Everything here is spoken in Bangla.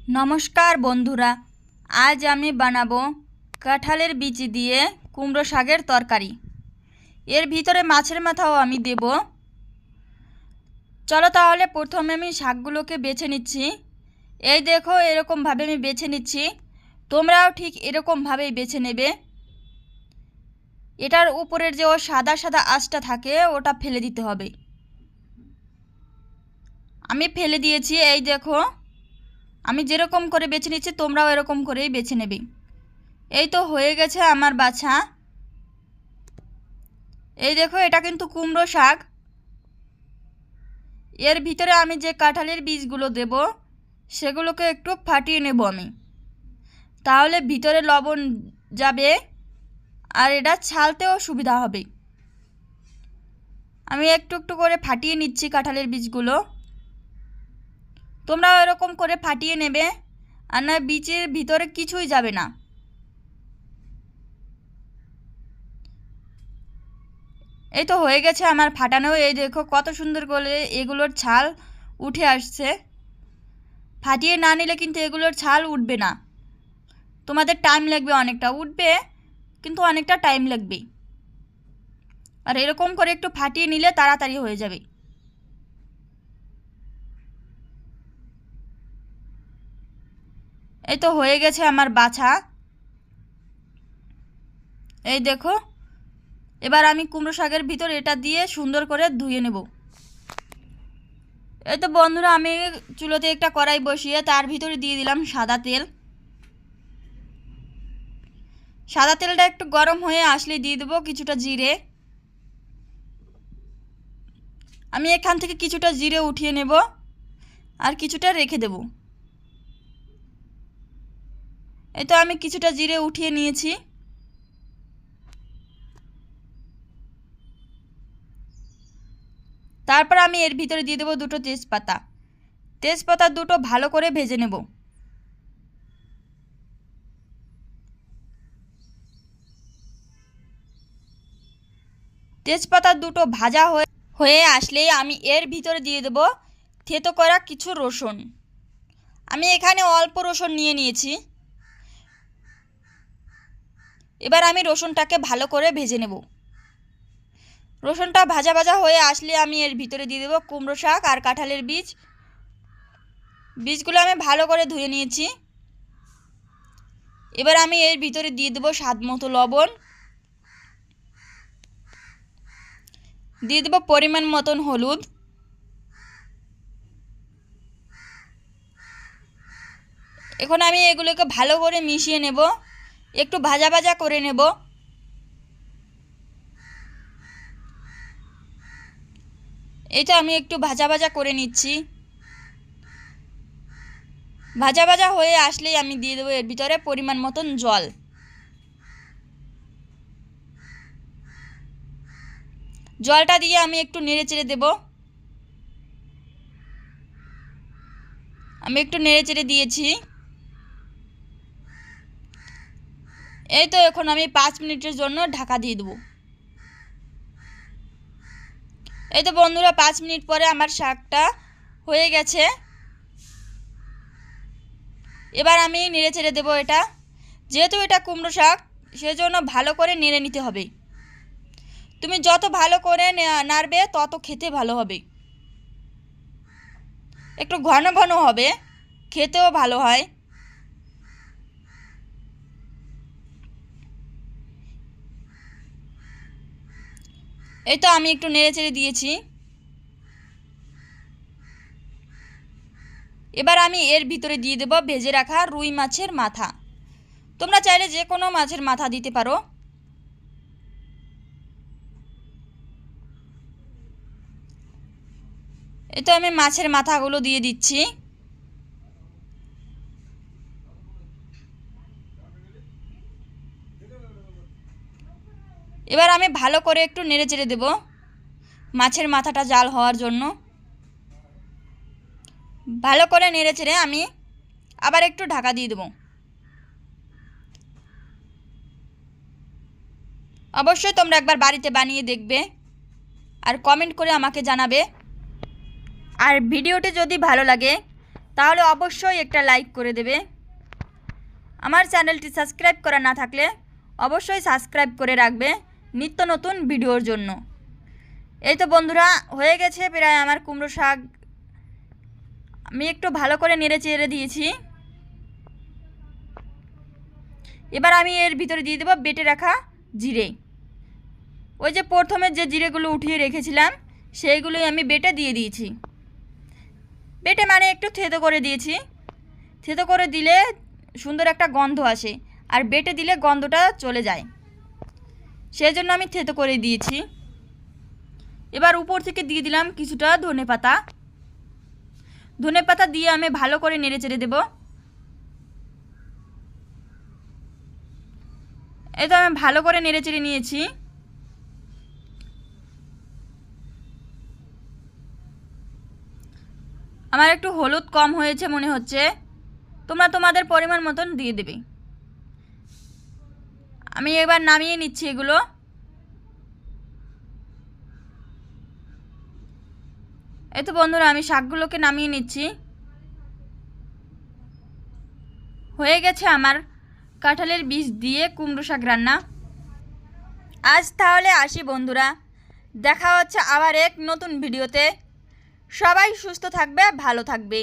नमस्कार बंधुरा आज आमी बानाबो काँठालेर बीज दिए कुमड़ो शाकेर तरकारी। एर भितरे माछेर माथाओ आमी देब। चलो ताहले प्रथमे आमी शाकगुलोके बेছে निচ্ছি। এই देखो एरकम भावे आमी बेছে निচ্ছি, तोमराओ ठीक एरकम भावे बेছে नेबे। एटार उपरेर जे ओ सादा सादा आँचटा थाके ओटा फेले दिते होबे। आमी फेले दिएछि। এই देखो আমি যেরকম করে বেছে নিচ্ছি তোমরাও এরকম করেই বেছে নেবে। এই তো হয়ে গেছে আমার বাছা। এই দেখো এটা কিন্তু কুমড়ো শাক। এর ভিতরে আমি যে কাঁঠালের বীজগুলো দেব সেগুলোকে একটু ফাটিয়ে নেব আমি, তাহলে ভিতরে লবণ যাবে আর এটা ছালতেও সুবিধা হবে। আমি একটু একটু করে ফাটিয়ে নিচ্ছি কাঁঠালের বীজগুলো। তোমরা এরকম করে ফাটিয়ে নেবে, আর না বীজের ভিতরে কিছুই যাবে না। এই তো হয়ে গেছে আমার ফাটানো। এই দেখো কত সুন্দর করে এগুলোর ছাল উঠে আসছে। ফাটিয়ে না নিলে কিন্তু এগুলোর ছাল উঠবে না, তোমাদের টাইম লাগবে, অনেকটা উঠবে কিন্তু অনেকটা টাইম লাগবে। আর এরকম করে একটু ফাটিয়ে নিলে তাড়াতাড়ি হয়ে যাবে। এই তো হয়ে গেছে আমার বাছা। এই দেখো এবার আমি কুমড়ো শাকের ভিতর এটা দিয়ে সুন্দর করে ধুয়ে নেব। এই তো বন্ধুরা আমি চুলোতে একটা কড়াই বসিয়ে তার ভিতরে দিয়ে দিলাম সাদা তেল। সাদা তেলটা একটু গরম হয়ে আসলে দিয়ে দেবো কিছুটা জিরে। আমি এখান থেকে কিছুটা জিরে উঠিয়ে নেব আর কিছুটা রেখে দেব। এই তো আমি কিছুটা জিরে উঠিয়ে নিয়েছি। তারপর আমি এর ভিতরে দিয়ে দেব দুটো তেজপাতা। তেজপাতা দুটো ভালো করে ভেজে নেব। তেজপাতা দুটো ভাজা হয়ে আসলেই আমি এর ভিতরে দিয়ে দেব থেতো করা কিছু রসুন। আমি এখানে অল্প রসুন নিয়েছি। এবার আমি রসুনটাকে ভালো করে ভেজে নেব। রসুনটা ভাজা ভাজা হয়ে আসলে আমি এর ভিতরে দিয়ে দেব কুমড়ো শাক আর কাঁঠালের বীজ। বীজগুলো আমি ভালো করে ধুয়ে নিয়েছি। এবার আমি এর ভিতরে দিয়ে দেব স্বাদ মতো লবণ, দিয়ে দেব পরিমাণ মতন হলুদ। এখন আমি এগুলোকে ভালো করে মিশিয়ে নেব, একটু ভাজা ভাজা করে নেব। এই তো আমি একটু ভাজা ভাজা করে নিচ্ছি। ভাজা ভাজা হয়ে আসলেই আমি দিয়ে দেবো এর ভিতরে পরিমাণ মতন জল। জলটা দিয়ে আমি একটু নেড়ে চেড়ে দেব। আমি একটু নেড়ে চেড়ে দিয়েছি। এই তো এখন আমি 5 মিনিটের জন্য ঢাকা দিয়ে দেব। এই তো বন্ধুরা 5 মিনিট পরে আমার শাকটা হয়ে গেছে। এবার আমি নেড়ে চেড়ে দেবো এটা। যেহেতু এটা কুমড়ো শাক সেজন্য ভালো করে নেড়ে নিতে হবে। তুমি যত ভালো করে নাড়বে তত খেতে ভালো হবে। একটু ঘন ঘন হবে, খেতেও ভালো হয়। এই তো আমি একটু নেড়ে চেড়ে দিয়েছি। এবার আমি এর ভিতরে দিয়ে দেব ভেজে রাখা রুই মাছের মাথা। তোমরা চাইলে যে কোনো মাছের মাথা দিতে পারো। এই তো আমি মাছের মাথাগুলো দিয়ে দিচ্ছি। এবার আমি ভালো করে একটু নেড়ে চেড়ে দেব মাছের মাথাটা জাল হওয়ার জন্য। ভালো করে নেড়ে চেড়ে আমি আবার একটু ঢাকা দিয়ে দেব। অবশ্যই তোমরা একবার বাড়িতে বানিয়ে দেখবে আর কমেন্ট করে আমাকে জানাবে। আর ভিডিওটি যদি ভালো লাগে তাহলে অবশ্যই একটা লাইক করে দেবে। আমার চ্যানেলটি সাবস্ক্রাইব করা না থাকলে অবশ্যই সাবস্ক্রাইব করে রাখবে নিত্য নতুন ভিডিওর জন্য। এই তো বন্ধুরা, হয়ে গেছে প্রায় আমার কুমড়ো শাক। আমি একটু ভালো করে নেড়ে চেড়ে দিয়েছি। এবার আমি এর ভিতরে দিয়ে দেবো বেটে রাখা জিরে। ওই যে প্রথমে যে জিরেগুলো উঠিয়ে রেখেছিলাম সেইগুলোই আমি বেটে দিয়ে দিয়েছি। বেটে মানে একটু থেতো করে দিয়েছি। থেতো করে দিলে সুন্দর একটা গন্ধ আসে, আর বেটে দিলে গন্ধটা চলে যায়, সেই জন্য আমি থেতো করে দিয়েছি। এবার উপর থেকে দিয়ে দিলাম কিছুটা ধনেপাতা। ধনেপাতা দিয়ে আমি ভালো করে নেড়ে চেড়ে দেবো। এই তো আমি ভালো করে নেড়ে চেড়ে নিয়েছি। আমার একটু হলুদ কম হয়েছে মনে হচ্ছে, তোমরা তোমাদের পরিমাণ মতন দিয়ে দেবে। আমি এবার নামিয়ে নিচ্ছি এগুলো। এই তো বন্ধুরা, আমি শাকগুলোকে নামিয়ে নিচ্ছি। হয়ে গেছে আমার কাঁঠালের বীজ দিয়ে কুমড়ো শাক রান্না। আজ তাহলে আসি বন্ধুরা, দেখা হচ্ছে আবার এক নতুন ভিডিওতে। সবাই সুস্থ থাকবে, ভালো থাকবে।